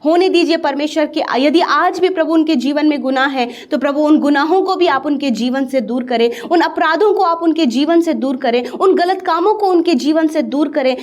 होने दीजिए परमेश्वर के। यदि आज भी प्रभु उनके जीवन में गुनाह है तो प्रभु उन गुनाहों को भी आप उनके जीवन से दूर करें, उन अपराधों को आप उनके जीवन से दूर करें, उन गलत कामों को उनके जीवन से दूर करें।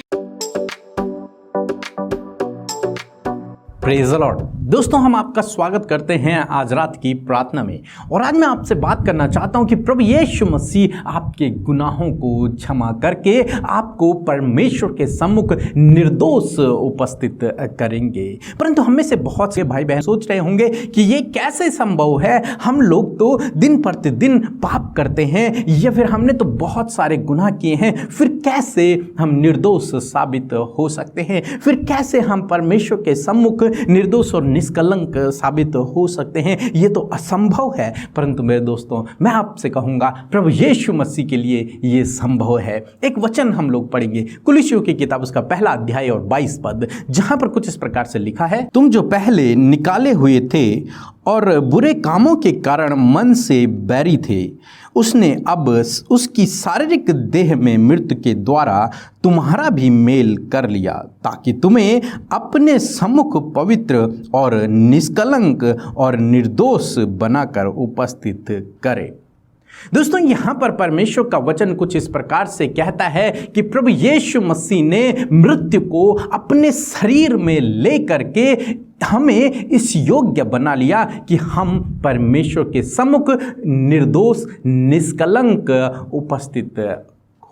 Praise the Lord. दोस्तों, हम आपका स्वागत करते हैं आज रात की प्रार्थना में। और आज मैं आपसे बात करना चाहता हूं कि प्रभु यीशु मसीह आपके गुनाहों को क्षमा करके आपको परमेश्वर के सम्मुख निर्दोष उपस्थित करेंगे। परंतु हम में से बहुत से भाई बहन सोच रहे होंगे कि ये कैसे संभव है, हम लोग तो दिन प्रतिदिन पाप करते हैं या फिर हमने तो बहुत सारे गुनाह किए हैं, फिर कैसे हम निर्दोष साबित हो सकते हैं, फिर कैसे हम परमेश्वर के सम्मुख निर्दोष और निष्कलंक साबित हो सकते हैं। ये तो असंभव है। परंतु मेरे दोस्तों, मैं आपसे कहूंगा प्रभु यीशु मसीह के लिए ये संभव है। एक वचन हम लोग पढ़ेंगे कुलिसियों की किताब, उसका पहला अध्याय और 22 पद, जहां पर कुछ इस प्रकार से लिखा है, तुम जो पहले निकाले हुए थे और बुरे कामों के कारण मन से बैरी थे, उसने अब उसकी शारीरिक देह में मृत्यु के द्वारा तुम्हारा भी मेल कर लिया, ताकि तुम्हें अपने सम्मुख पवित्र और निष्कलंक और निर्दोष बनाकर उपस्थित करे। दोस्तों, यहाँ पर परमेश्वर का वचन कुछ इस प्रकार से कहता है कि प्रभु यीशु मसीह ने मृत्यु को अपने शरीर में ले करके हमें इस योग्य बना लिया कि हम परमेश्वर के सम्मुख निर्दोष निष्कलंक उपस्थित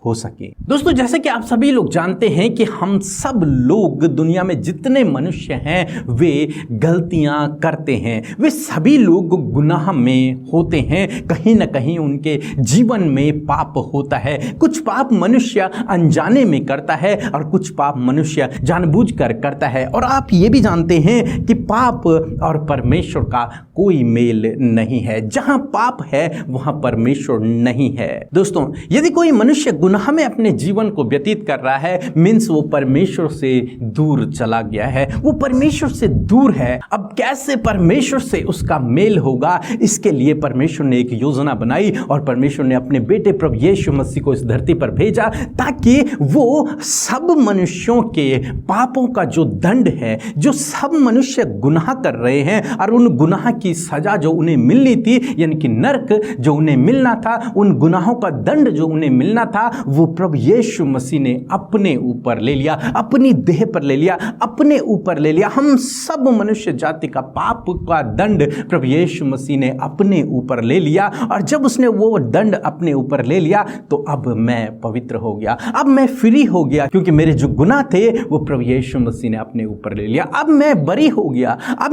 हो सके। दोस्तों, जैसे कि आप सभी लोग जानते हैं कि हम सब लोग दुनिया में जितने मनुष्य हैं वे गलतियां करते हैं, वे सभी लोग गुनाह में होते हैं। कहीं ना कहीं उनके जीवन में पाप होता है। कुछ पाप मनुष्य अनजाने में करता है और कुछ पाप मनुष्य जानबूझकर करता है। और आप ये भी जानते हैं कि पाप और परमेश्वर का कोई मेल नहीं है। जहां पाप है वहां परमेश्वर नहीं है। दोस्तों, यदि कोई मनुष्य गुनाह में अपने जीवन को व्यतीत कर रहा है, मीन्स वो परमेश्वर से दूर चला गया है, वो परमेश्वर से दूर है। अब कैसे परमेश्वर से उसका मेल होगा, इसके लिए परमेश्वर ने एक योजना बनाई और परमेश्वर ने अपने बेटे प्रभु यीशु मसीह को इस धरती पर भेजा, ताकि वो सब मनुष्यों के पापों का जो दंड है, जो सब मनुष्य गुनाह कर रहे हैं और उन गुनाह की सजा जो उन्हें मिलनी थी, यानी कि नरक जो उन्हें मिलना था, उन गुनाहों का दंड जो उन्हें मिलना था, वो प्रभु यीशु मसीह ने अपने ऊपर ले लिया, अपनी देह पर ले लिया, अपने ऊपर ले लिया। हम सब मनुष्य जाति का पाप का दंड प्रभु यीशु मसीह ने अपने ऊपर ले लिया। और जब उसने वो दंड अपने ऊपर ले लिया तो अब मैं पवित्र हो गया, अब मैं फ्री हो गया, क्योंकि मेरे जो गुनाह थे वो प्रभु यीशु मसीह ने अपने ऊपर ले लिया। अब मैं बरी हो गया, अब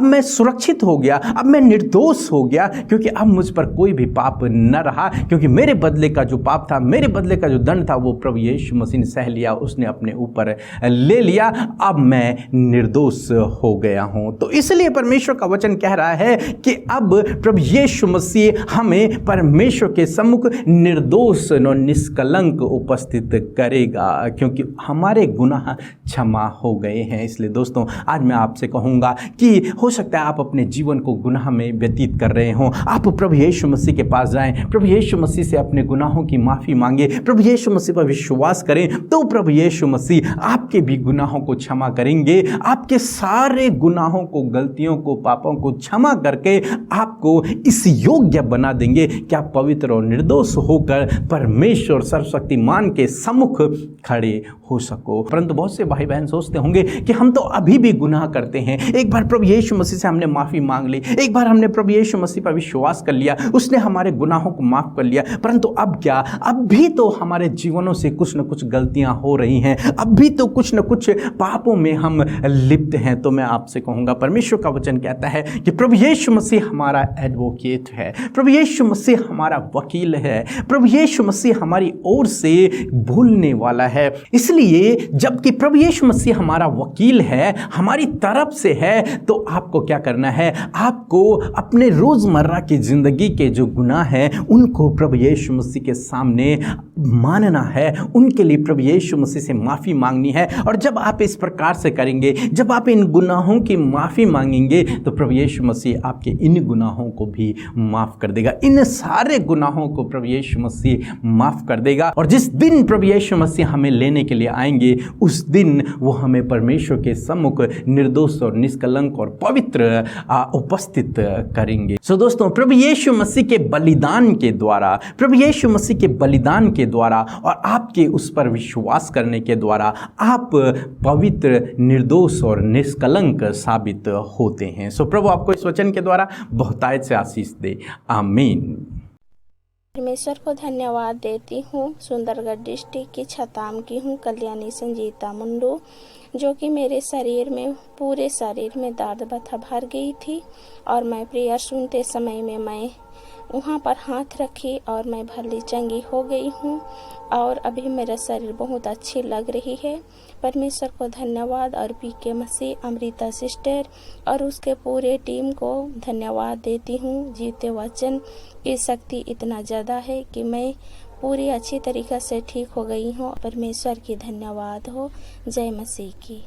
मैं सुरक्षित हो गया, अब मैं निर्दोष हो गया, क्योंकि अब मुझ पर कोई भी पाप न रहा, क्योंकि मेरे बदले का जो पाप था, मेरे बदले का जो दंड था, वो प्रभु यीशु मसीह ने सह लिया, उसने अपने ऊपर ले लिया। अब मैं निर्दोष हो गया हूं। तो इसलिए परमेश्वर का वचन कह रहा है कि अब प्रभु यीशु मसीह हमें परमेश्वर के सम्मुख निर्दोष और निष्कलंक उपस्थित करेगा, क्योंकि हमारे गुनाह क्षमा हो गए हैं। इसलिए दोस्तों, आज मैं आपसे कहूंगा कि हो सकता है आप अपने जीवन को गुनाह में व्यतीत कर रहे हो, आप प्रभु यीशु मसीह के पास जाएं, प्रभु यीशु मसीह से अपने गुनाहों की माफी मांगे, प्रभु यीशु मसीह पर विश्वास करें, तो प्रभु यीशु मसीह आपके भी गुनाहों को क्षमा करेंगे। आपके सारे गुनाहों को, गलतियों को, पापों को क्षमा करके आपको इस योग्य बना देंगे कि आप पवित्र और निर्दोष होकर परमेश्वर सर्वशक्तिमान के सम्मुख खड़े हो सको। परंतु बहुत से भाई बहन सोचते होंगे कि हम तो अभी भी गुनाह करते हैं, एक बार प्रभु यीशु मसीह से हमने माफी मांग ली, एक बार हमने प्रभु यीशु मसीह पर विश्वास कर लिया, उसने हमारे गुनाहों को माफ कर लिया, परंतु अब क्या, अब भी तो हमारे जीवनों से कुछ न कुछ गलतियां हो रही हैं, अब भी तो कुछ न कुछ पापों में हम लिप्त हैं। तो मैं आपसे कहूंगा, परमेश्वर का वचन कहता है कि प्रभु यीशु मसीह हमारा एडवोकेट है, प्रभु यीशु मसीह हमारा वकील है, प्रभु यीशु मसीह हमारी ओर से बोलने वाला है। इसलिए जबकि प्रभु यीशु मसीह हमारा वकील है, हमारी तरफ से है, तो आपको क्या करना है, आपको अपने रोजमर्रा की जिंदगी के जो गुनाह हैं उनको प्रभु यीशु मसीह के सामने मानना है, उनके लिए प्रभु यीशु मसीह से माफ़ी मांगनी है। और जब आप इस प्रकार से करेंगे, जब आप इन गुनाहों की माफ़ी मांगेंगे, तो प्रभु यीशु मसीह आपके इन गुनाहों को भी माफ़ कर देगा। इन सारे गुनाहों को प्रभु यीशु मसीह माफ़ कर देगा। और जिस दिन प्रभु यीशु मसीह हमें लेने के लिए आएंगे, उस दिन वो हमें परमेश्वर के सम्मुख निर्दोष और निष्कलंक और पवित्र उपस्थित करेंगे। सो दोस्तों, प्रभु यीशु मसीह के बलिदान के द्वारा, प्रभु यीशु मसीह के बलिदान के द्वारा और आपके उस पर विश्वास करने के द्वारा आप पवित्र, निर्दोष और निष्कलंक साबित होते हैं। सो प्रभु आपको इस वचन के द्वारा बहुतायत से आशीष दे। आमीन। परमेश्वर को धन्यवाद देती हूँ। सुंदरगढ़ डिस्ट्रिक्ट की छताम की हूँ कल्याणी संजीता मुंडू, जो कि मेरे शरीर में, पूरे शरीर में दर्द बथा भर गई थी और मैं प्रेयर सुनते समय में मैं वहाँ पर हाथ रखी और मैं भली चंगी हो गई हूँ और अभी मेरा शरीर बहुत अच्छी लग रही है। परमेश्वर को धन्यवाद और पीके मसीह, अमृता सिस्टर और उसके पूरे टीम को धन्यवाद देती हूँ। जीते वचन की शक्ति इतना ज़्यादा है कि मैं पूरी अच्छी तरीक़े से ठीक हो गई हूँ। परमेश्वर की धन्यवाद हो। जय मसीह की।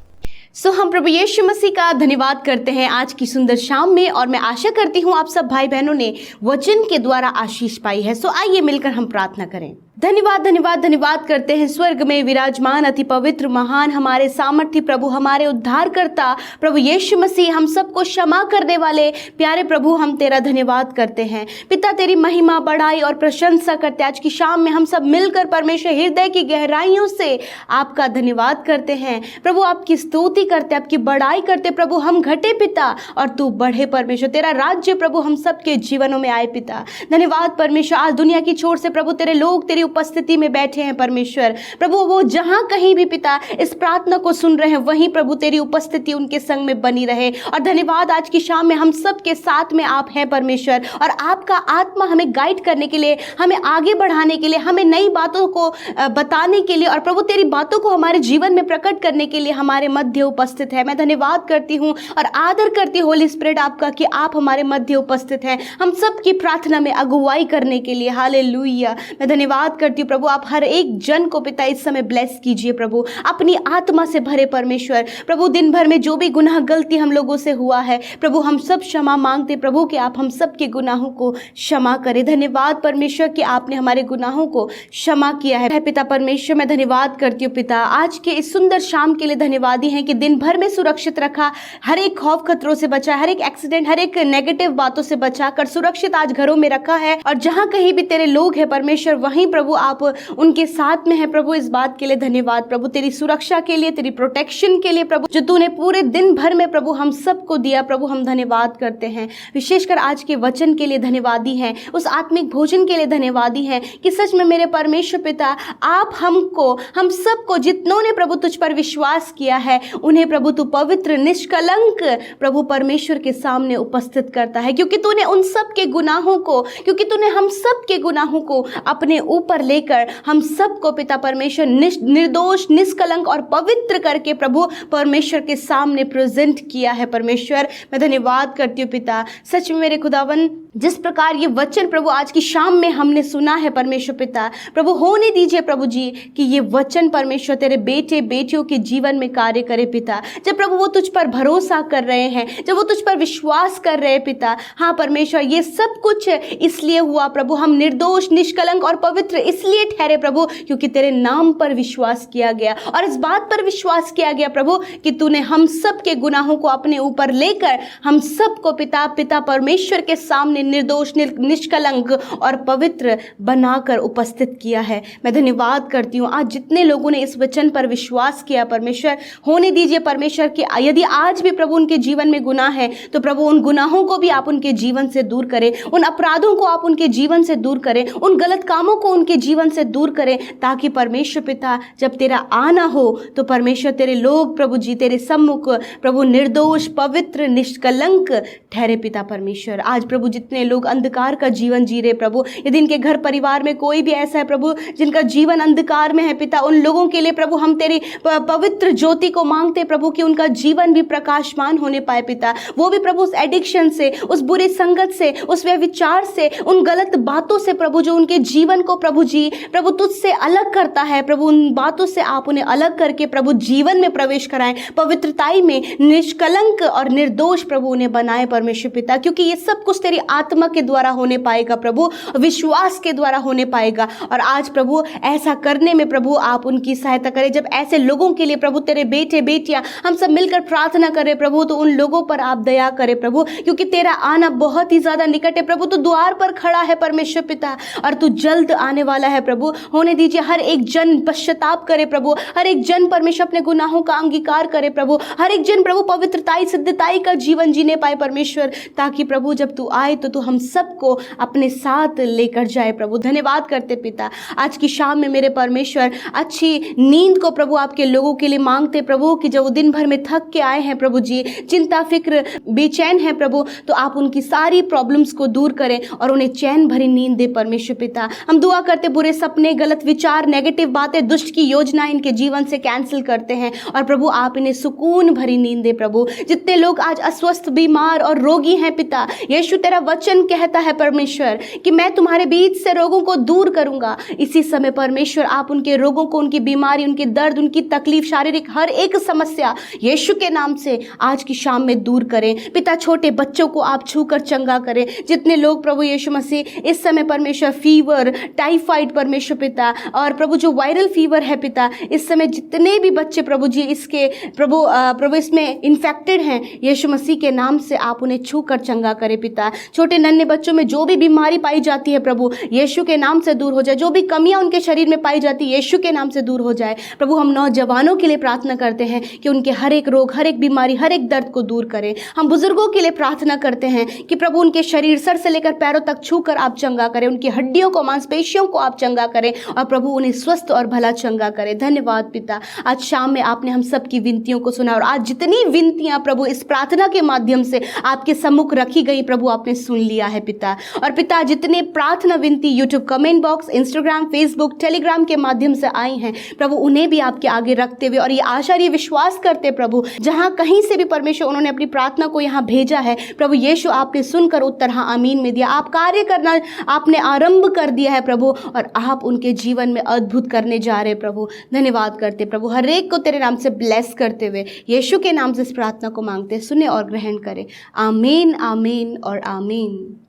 हम प्रभु यीशु मसीह का धन्यवाद करते हैं आज की सुंदर शाम में, और मैं आशा करती हूँ आप सब भाई बहनों ने वचन के द्वारा आशीष पाई है। आइए मिलकर हम प्रार्थना करें। धन्यवाद धन्यवाद धन्यवाद करते हैं स्वर्ग में विराजमान अति पवित्र महान हमारे सामर्थ्य प्रभु, हमारे उद्धारकर्ता प्रभु यीशु मसीह, हम सबको क्षमा करने वाले प्यारे प्रभु, हम तेरा धन्यवाद करते हैं। पिता, तेरी महिमा, बड़ाई और प्रशंसा करते आज की शाम में हम सब मिलकर परमेश्वर हृदय की गहराइयों से आपका धन्यवाद करते हैं प्रभु। आपकी स्तुति करते, आपकी बड़ाई करते प्रभु। हम घटे पिता और तू बढ़े परमेश्वर, तेरा राज्य प्रभु हम सबके जीवनों में आए पिता। धन्यवाद परमेश्वर। आज दुनिया की छोर से प्रभु तेरे लोग तेरी उपस्थिति में बैठे हैं परमेश्वर प्रभु, वो जहां कहीं भी पिता इस प्रार्थना को सुन रहे हैं, वहीं प्रभु तेरी उपस्थिति उनके संग में बनी रहे। और धन्यवाद आज की शाम में हम सब के साथ में आप हैं परमेश्वर, और आपका आत्मा हमें गाइड करने के लिए, हमें आगे बढ़ाने के लिए, हमें नई बातों को बताने के लिए और प्रभु तेरी बातों को हमारे जीवन में प्रकट करने के लिए हमारे मध्य उपस्थित है। मैं धन्यवाद करती हूँ और आदर करती हूँ होली स्पिरिट आपका कि आप हमारे मध्य उपस्थित हैं हम सब की प्रार्थना में अगुवाई करने के लिए। हालेलुया। मैं धन्यवाद करती हूँ प्रभु, आप हर एक जन को पिता इस समय ब्लेस कीजिए प्रभु, अपनी आत्मा से भरे परमेश्वर प्रभु। दिन भर में जो भी गुनाह गलती हम लोगों से हुआ है प्रभु, हम सब क्षमा मांगते प्रभु कि आप हम सब के गुनाहों को क्षमा करें। धन्यवाद परमेश्वर कि आपने हमारे गुनाहों को क्षमा किया है पिता परमेश्वर। मैं धन्यवाद करती हूँ पिता आज के इस सुंदर शाम के लिए। धन्यवादी हैं कि दिन भर में सुरक्षित रखा, हर एक खौफ खतरों से बचा, हर एक एक्सीडेंट, हर एक नेगेटिव बातों से बचा कर सुरक्षित आज घरों में रखा है। और जहां कहीं भी तेरे लोग हैं परमेश्वर, वहीं प्रभु आप उनके साथ में है प्रभु। इस बात के लिए धन्यवाद प्रभु, तेरी सुरक्षा के लिए, तेरी प्रोटेक्शन के लिए प्रभु, जो तूने पूरे दिन भर में प्रभु हम सबको दिया प्रभु। हम धन्यवाद करते हैं, विशेषकर आज के वचन के लिए धन्यवादी हैं, उस आत्मिक भोजन के लिए धन्यवादी हैं कि सच में मेरे परमेश्वर पिता आप हमको, हम सबको, जितनों ने प्रभु तुझ पर विश्वास किया है, उन्हें प्रभु तू पवित्र निष्कलंक प्रभु परमेश्वर के सामने उपस्थित करता है, क्योंकि तूने उन सब के गुनाहों को, क्योंकि तूने हम सब के गुनाहों को अपने ऊपर लेकर हम सबको पिता परमेश्वर निर्दोष, निष्कलंक और पवित्र करके प्रभु परमेश्वर के सामने प्रेजेंट किया है परमेश्वर। मैं धन्यवाद करती हूँ पिता। सच में मेरे खुदावन, जिस प्रकार ये वचन प्रभु आज की शाम में हमने सुना है परमेश्वर पिता, प्रभु होने दीजिए प्रभु जी कि ये वचन परमेश्वर तेरे बेटे बेटियों के जीवन में कार्य करे पिता। जब प्रभु वो तुझ पर भरोसा कर रहे हैं, जब वो तुझ पर विश्वास कर रहे हैं पिता, हाँ परमेश्वर ये सब कुछ इसलिए हुआ प्रभु, हम निर्दोष, निष्कलंक और पवित्र इसलिए ठहरे प्रभु क्योंकि तेरे नाम पर विश्वास किया गया और इस बात पर विश्वास किया गया प्रभु कि तूने हम सब के गुनाहों को अपने ऊपर लेकर हम सबको पिता परमेश्वर के सामने निर्दोष, निष्कलंक और पवित्र बनाकर उपस्थित किया है। मैं धन्यवाद करती हूँ आज जितने लोगों ने इस वचन पर विश्वास किया परमेश्वर, होने दीजिए परमेश्वर कि यदि आज भी प्रभु उनके जीवन में गुनाह है तो प्रभु उन गुनाहों को भी आप उनके जीवन से दूर करें, उन अपराधों को आप उनके जीवन से दूर करें, उन गलत कामों को उनके जीवन से दूर करें, ताकि परमेश्वर पिता जब तेरा आना हो तो परमेश्वर तेरे लोग प्रभु जी तेरे सम्मुख प्रभु निर्दोष, पवित्र, निष्कलंक ठहरे पिता परमेश्वर। आज प्रभु जितने जितने लोग अंधकार का जीवन जी रहे प्रभु, यदि इनके घर परिवार में कोई भी ऐसा है प्रभु जिनका जीवन अंधकार में है पिता, उन लोगों के लिए प्रभु हम तेरी पवित्र ज्योति को मांगते प्रभु कि उनका जीवन भी प्रकाशमान होने पाए पिता। वो भी प्रभु उस एडिक्शन से, उस बुरी संगत से, उस व्यभिचार से, उन गलत बातों से प्रभु जो उनके जीवन को प्रभु जी प्रभु तुझसे अलग करता है प्रभु, उन बातों से आप उन्हें अलग करके प्रभु जीवन में प्रवेश कराएं, पवित्रताई में निष्कलंक और निर्दोष प्रभु उन्हें बनाए परमेश्वर पिता, क्योंकि ये सब कुछ तेरी आत्मा के द्वारा होने पाएगा प्रभु, विश्वास के द्वारा होने पाएगा। और आज प्रभु ऐसा करने में प्रभु आप उनकी सहायता करें। जब ऐसे लोगों के लिए प्रभु तेरे बेटे बेटियां हम सब मिलकर प्रार्थना करें प्रभु, तो उन लोगों पर आप दया करें प्रभु, क्योंकि तेरा आना बहुत ही ज्यादा निकट है प्रभु। तू द्वार पर खड़ा है परमेश्वर पिता और तू जल्द आने वाला है प्रभु। होने दीजिए हर एक जन पश्चाताप करे प्रभु, हर एक जन परमेश्वर अपने गुनाहों का अंगीकार करे प्रभु, हर एक जन प्रभु पवित्रताई सिद्धताई का जीवन जीने पाए परमेश्वर, ताकि प्रभु जब तू आए तो तू हम सबको अपने साथ लेकर जाए प्रभु। धन्यवाद करते पिता आज की शाम में मेरे परमेश्वर, अच्छी नींद को प्रभु आपके लोगों के लिए मांगते प्रभु, कि जब वो दिन भर में थक के आए हैं प्रभु जी, चिंता फिक्र बेचैन है प्रभु, तो आप उनकी सारी प्रॉब्लम्स को दूर करें और उन्हें चैन भरी नींद दे परमेश्वर पिता। हम दुआ करते बुरे सपने, गलत विचार, नेगेटिव बातें, दुष्ट की योजना इनके जीवन से कैंसिल करते हैं और प्रभु आप इन्हें सुकून भरी नींद दे प्रभु। जितने लोग आज अस्वस्थ, बीमार और रोगी हैं पिता, यीशु तेरा वचन कहता है परमेश्वर कि मैं तुम्हारे बीच से रोगों को दूर करूंगा। इसी समय परमेश्वर आप उनके रोगों को, उनकी बीमारी, उनके दर्द, उनकी तकलीफ, शारीरिक हर एक समस्या यीशु के नाम से आज की शाम में दूर करें पिता। छोटे बच्चों को आप छूकर चंगा करें। जितने लोग प्रभु यीशु मसीह इस समय परमेश्वर फीवर, टाइफाइड परमेश्वर पिता, और प्रभु जो वायरल फीवर है पिता, इस समय जितने भी बच्चे प्रभु जी इसके प्रभु इसमें इन्फेक्टेड हैं, यीशु मसीह के नाम से आप उन्हें छूकर चंगा करें पिता। छोटे नन्हे बच्चों में जो भी बीमारी पाई जाती है प्रभु, यीशु के नाम से दूर हो जाए। जो भी कमियां उनके शरीर में पाई जाती है, यीशु के नाम से दूर हो जाए प्रभु। हम नौजवानों के लिए प्रार्थना करते हैं कि उनके हर एक रोग, हर एक बीमारी, हर एक दर्द को दूर करें। हम बुजुर्गों के लिए प्रार्थना करते हैं कि प्रभु उनके शरीर सर से लेकर पैरों तक छूकर आप चंगा करें, उनकी हड्डियों को, मांसपेशियों को आप चंगा करें और प्रभु उन्हें स्वस्थ और भला चंगा करें। धन्यवाद पिता, आज शाम में आपने हम सबकी विनतियों को सुना और आज जितनी विनतियां प्रभु इस प्रार्थना के माध्यम से आपके सम्मुख रखी गई प्रभु, आपने सुन लिया है पिता। और पिता जितने प्रार्थना विनती YouTube comment box, Instagram, Facebook, Telegram के माध्यम से आई हैं प्रभु, उन्हें भी आपके आगे रखते हुए और ये आशा, ये विश्वास करते प्रभु, जहां कहीं से भी परमेश्वर उन्होंने अपनी प्रार्थना को यहाँ भेजा है प्रभु यीशु, आपने सुनकर उत्तर हाँ आमीन में दिया। आप कार्य करना आपने आरंभ कर दिया है प्रभु और आप उनके जीवन में अद्भुत करने जा रहे प्रभु। धन्यवाद करते प्रभु, हर एक को तेरे नाम से ब्लेस करते हुए यीशु के नाम से इस प्रार्थना को मांगते, सुने और ग्रहण करें। आमीन, आमीन और आमीन।